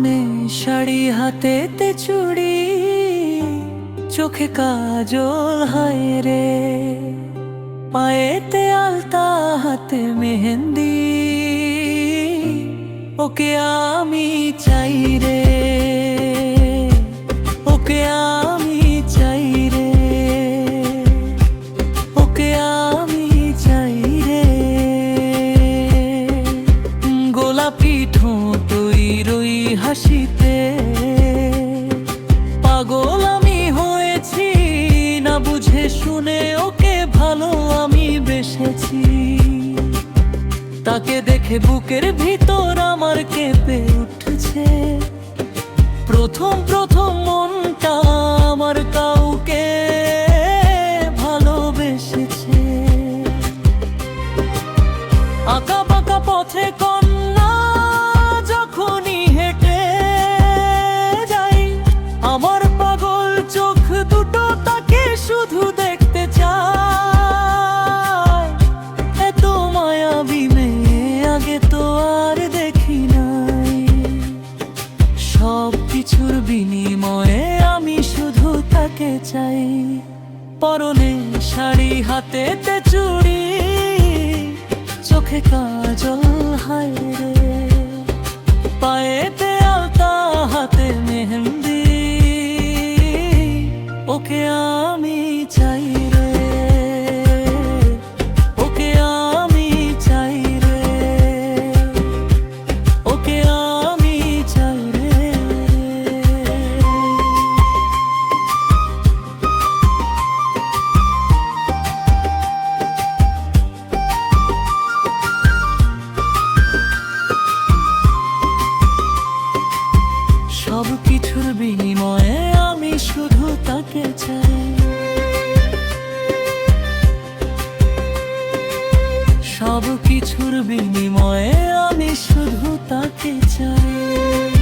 পরনে শাড়ি হাতেতে চুড়ি, চোখে কাজল হায় রে, পায়েতে আলতা হাতে মেহেন্দি, ওকে আমি চাই রে, ওকে আমি চাই রে, ওকে আমি চাই রে। গোলাপি ঠোঁটই রই হাসিতে, পাগল আমি হয়েছি না বুঝে শুনে, ওকে ভালো আমি বেসেছি। তাকে দেখে বুকের ভিতর আমার কেঁপে উঠছে, প্রথম প্রথম মনটা আমার কাউকে ভালোবেসেছে। আঁকা বাঁকা পথে কন্যা যখনই হেঁটে যাই, আমার পাগল চোখ দুটো তাকে শুধু দেখতে চায়। এত মায়াবী মেয়ে আগে তো আর দেখি নাই, সব কিছুর বিনিময়ে আমি শুধু তাকে চাই। পরনে শাড়ি হাতেতে চুড়ি, চোখে কাজল হায় রে, পায়েতে আলতা হাতে মেহেন্দি, ওকে আমি চাই রে, ওকে আমি চাই রে, ওকে আমি চাই রে। সব কিছুর বিনিময়ে আমি শুধু তাকে চাই, সব কিছুর বিনিময়ে আমি শুধু তাকে চাই।